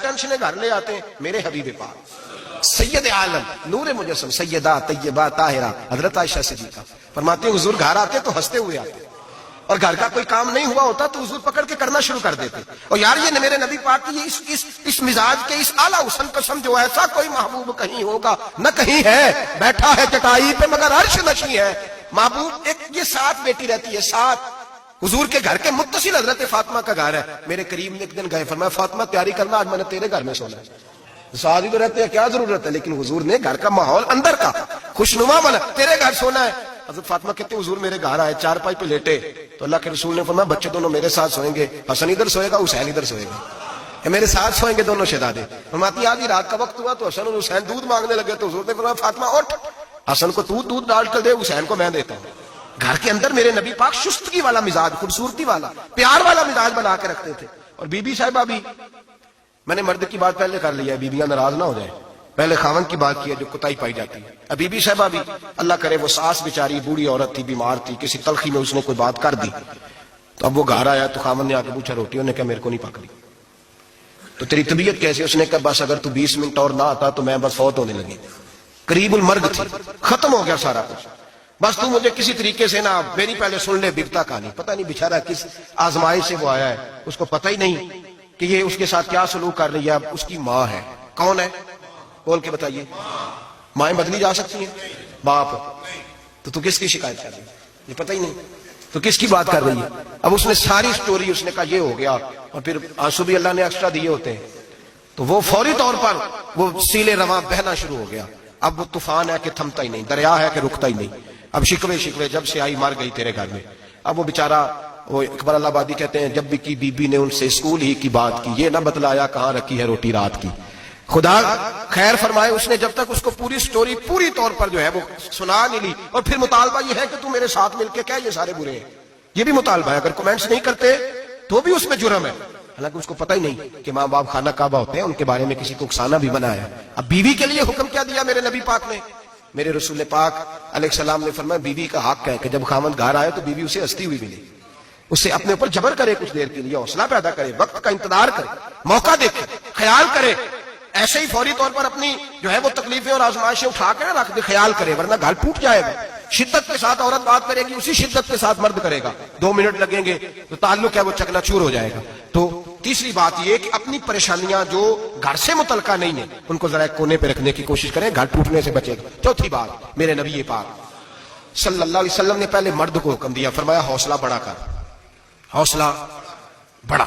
ٹینشنیں گھر لے آتے ہیں. میرے حبیب پاک سید عالم نور مجسم سیدہ طیبہ طاہرہ حضرت عائشہ صدیقہ فرماتے ہیں حضور گھر آتے تو ہنستے ہوئے آتے, اور گھر کا کوئی کام نہیں ہوا ہوتا تو حضور پکڑ کے کرنا شروع کر دیتے. اور یار یہ میرے نبی پاک کی اس مزاج کے اس اعلیٰ حسن کو سمجھو, ایسا کوئی محبوب کہیں ہوگا نہ کہیں ہے, بیٹھا ہے چٹائی پہ مگر عرش نشیں ہے. محبوب ایک یہ ساتھ بیٹی رہتی ہے, ساتھ حضور کے گھر کے متصل حضرت فاطمہ کا گھر ہے. میرے قریب نے ایک دن گئے, فرمایا فاطمہ تیاری کرنا آج میں نے تیرے گھر میں سونا ہے. ساتھ ہی تو رہتے ہیں, کیا ضرورت ہے, لیکن حضور نے گھر کا ماحول اندر کا خوشنما بنا, تیرے گھر سونا ہے. حضرت فاطمہ کہتے ہیں حضور میرے گھر آئے, چار پائی پہ لیٹے تو اللہ کے رسول نے فرمایا بچے دونوں میرے ساتھ سوئیں گے, حسن ادھر سوئے گا حسین ادھر سوئے گا, میرے ساتھ سوئیں گے دونوں شہزادے. فرماتی آدھی رات کا وقت ہوا تو حسن اور حسین دودھ مانگنے لگے تو حضور نے فرمایا فاطمہ اٹھ, حسن کو تو دودھ ڈال کر دے, حسین کو میں دیتا ہوں. گھر کے اندر میرے نبی پاک شستگی والا مزاج, خوبصورتی والا, پیار والا مزاج بنا کے رکھتے تھے. اور بی بی صاحبہ بھی, میں نے مرد کی بات پہلے کر لیا ہے, بیویاں ناراض نہ ہو جائیں, پہلے خاون کی بات کی ہے جو کوتاہی پائی جاتی ہے. اب بی بی صاحبہ بھی اللہ کرے وہ ساس بیچاری بوڑھی عورت تھی, بیمار تھی, کسی تلخی میں اس نے کوئی بات کر دی, تو اب وہ گھر آیا تو خاون نے آ کے پوچھا روٹی, انہوں نے کہا میرے کو نہیں پک رہی. تو تیری طبیعت کیسے, اس نے کہا بس اگر تو 20 منٹ اور نہ آتا تو میں بس فوت ہونے لگی, قریب المرگ تھی, ختم ہو گیا سارا کچھ, بس تو مجھے کسی طریقے سے نا, میری پہلے سن لے بگتا کہانی. پتہ نہیں بیچارہ کس آزمائش سے وہ آیا ہے, اس کو پتہ ہی نہیں کہ یہ اس کے ساتھ کیا سلوک کر رہی ہے. اس کی ماں ہے, کون ہے بول کے بتائیے, مائیں بدلی جا سکتی ہیں, باپ تو کس کی شکایت کر رہی ہے, یہ پتہ ہی نہیں تو کس کی بات کر رہی ہے. اب اس نے ساری سٹوری, اس نے کہا یہ ہو گیا, اور پھر آنسو بھی اللہ نے ایکسٹرا دیے ہوتے ہیں, تو وہ فوری طور پر وہ سیلے رواں بہنا شروع ہو گیا. اب وہ طوفان ہے کہ تھمتا ہی نہیں, دریا ہے کہ رکتا ہی نہیں. اب شکوے جب سے آئی مر گئی تیرے گھر میں. اب وہ بیچارہ, وہ اکبر اللہ آبادی کہتے ہیں جب بھی کی بی بی نے ان سے اسکول ہی کی بات کی, یہ نہ بتلایا کہاں رکھی ہے روٹی رات کی. خدا خیر فرمائے, اس نے جب تک اس کو پوری سٹوری پوری طور پر جو ہے وہ سنا نہیں لی. اور پھر مطالبہ یہ ہے کہ تو میرے ساتھ مل کے کہہ یہ سارے برے ہیں, یہ بھی مطالبہ ہے. اگر کمنٹس نہیں کرتے تو بھی اس میں جرم ہے, حالانکہ اس کو پتہ ہی نہیں کہ ماں باپ خانہ کعبہ ہوتے ہیں, ان کے بارے میں کسی کو اکسانا بھی منع ہے. اب بیوی کے لیے حکم کیا دیا میرے نبی پاک نے, میرے رسول پاک علیہ السلام نے فرمایا بیوی کا حق ہے کہ جب خاوند گھر آئے تو بیوی اسے ہنستی ہوئی ملے, اسے اپنے اوپر جبر کرے, کچھ دیر کے لیے حوصلہ پیدا کرے, وقت کا انتظار کرے, موقع دیکھے, خیال کرے. ایسے ہی فوری طور پر اپنی جو ہے وہ تکلیفیں اور آزمائشیں اٹھا کے رکھ دے, خیال کرے, ورنہ گھر ٹوٹ جائے گا. شدت کے ساتھ عورت بات کرے گی, اسی شدت کے ساتھ مرد کرے گا, 2 منٹ لگیں گے تو تعلق ہے وہ چکنا چور ہو جائے گا. تو تیسری بات یہ کہ اپنی پریشانیاں جو گھر سے متعلقہ نہیں ہیں ان کو ذرا ایک کونے پہ رکھنے کی کوشش کریں, گھر ٹوٹنے سے بچے گا. چوتھی بات, میرے نبی پاک صلی اللہ علیہ وسلم نے پہلے مرد کو حکم دیا, فرمایا حوصلہ بڑا کر, حوصلہ بڑا.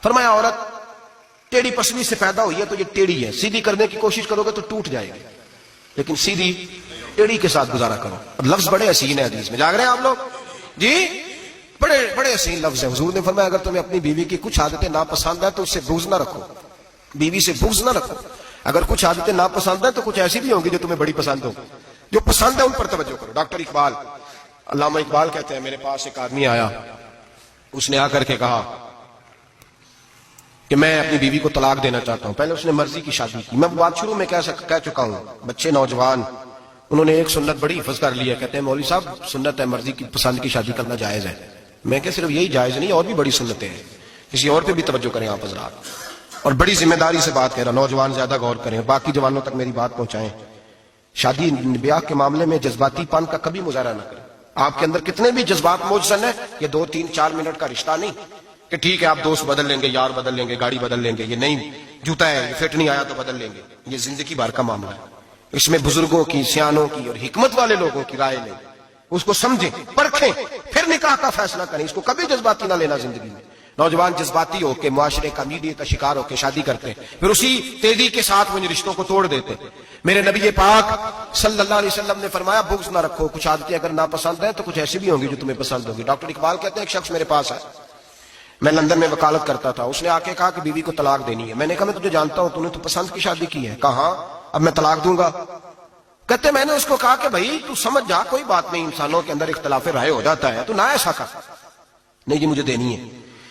فرمایا عورت ٹیڑھی پسلی سے پیدا ہوئی ہے تو یہ ٹیڑھی ہے, سیدھی کرنے کی کوشش کرو گے تو ٹوٹ جائے گی, لیکن سیدھی ٹیڑھی کے ساتھ گزارا کرو. اور لفظ بڑے حسین ہیں حدیث میں, جاگ رہے ہیں آپ لوگ جی, بڑے بڑے حسین لفظ ہیں. حضور نے فرمایا اگر تمہیں اپنی بیوی کی کچھ عادتیں ناپسند ہیں تو اس سے بغض نہ رکھو, بیوی سے بغض نہ رکھو. اگر کچھ عادتیں ناپسند ہیں تو کچھ ایسی بھی ہوں گی جو تمہیں بڑی پسند ہو, جو پسند ہے ان پر توجہ کرو. ڈاکٹر اقبال, علامہ اقبال کہتے ہیں میرے پاس ایک آدمی آیا, اس نے آ کر کے کہا کہ میں اپنی بیوی کو طلاق دینا چاہتا ہوں. پہلے اس نے مرضی کی شادی کی, میں بات شروع میں کہہ چکا ہوں, بچے نوجوان انہوں نے ایک سنت بڑی حفظ کر لی ہے, کہتے ہیں مولوی صاحب سنت ہے مرضی کی پسند کی شادی کرنا جائز ہے. میں کہ صرف یہی جائز نہیں, اور بھی بڑی سنتیں ہیں, کسی اور پہ بھی توجہ کریں آپ حضرات, اور بڑی ذمہ داری سے بات کہہ رہا, نوجوان زیادہ غور کریں, باقی جوانوں تک میری بات پہنچائیں. شادی بیاہ کے معاملے میں جذباتی پن کا کبھی مظاہرہ نہ کریں. آپ کے اندر کتنے بھی جذبات موجزن ہیں, یہ 2 3 4 منٹ کا رشتہ نہیں کہ ٹھیک ہے آپ دوست بدل لیں گے, یار بدل لیں گے, گاڑی بدل لیں گے, یہ نہیں, جوتا ہے فٹ نہیں آیا تو بدل لیں گے. یہ زندگی بھر کا معاملہ ہے, اس میں بزرگوں کی, سیانوں کی اور حکمت والے لوگوں کی رائے لیں, اس کو سمجھیں, پرکھیں, پھر نکاح کا فیصلہ کریں. اس کو کبھی جذباتی نہ لینا زندگی میں. نوجوان جذباتی ہو کے معاشرے کا میڈیا کا شکار ہو کے شادی کرتے ہیں, پھر اسی تیزی کے ساتھ وہ ان رشتوں کو توڑ دیتے ہیں. میرے نبی پاک صلی اللہ علیہ وسلم نے فرمایا بغض نہ رکھو, کچھ عادتیں اگر ناپسند ہیں تو کچھ ایسی بھی ہوں گی جو تمہیں پسند ہوگی. ڈاکٹر اقبال کہتے ہیں ایک شخص میرے پاس ہے, میں لندن میں وکالت کرتا تھا, اس نے آ کے کہا کہ بیوی کو طلاق دینی ہے. میں نے کہا میں تجھے جانتا ہوں, تو نے تو پسند کی شادی کی ہے. کہاں, اب میں طلاق دوں گا. کہتے میں نے اس کو کہا کہ بھائی تو سمجھ جا, کوئی بات نہیں, انسانوں کے اندر اختلاف رائے ہو جاتا ہے, تو نہ ایسا کر. نہیں جی مجھے دینی ہے.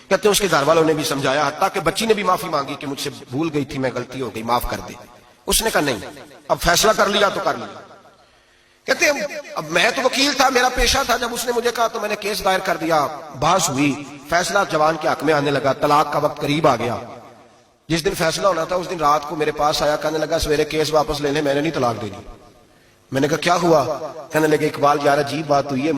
کہتے ہیں اس کے گھر والوں نے بھی سمجھایا, حتیٰ کہ بچی نے بھی معافی مانگی کہ مجھ سے بھول گئی تھی, میں غلطی ہو گئی, معاف کر دے. اس نے کہا نہیں, اب فیصلہ کر لیا تو کر لیا. کہتے ہیں اب میں تو وکیل تھا, میرا پیشہ تھا, جب اس نے مجھے کہا تو میں نے کیس دائر کر دیا, بحث ہوئی, فیصلہ جوان کے حق میں آنے لگا, طلاق کا وقت قریب آ گیا. جس دن فیصلہ ہونا تھا اس دن رات کو میرے پاس آیا، کہنے لگا سویرے کیس واپس لینے، میں نے نہیں طلاق دینی۔ میں نے کہا کیا ہوا؟ کہنے لگے اقبال یار عجیب بات ہوئی ہے،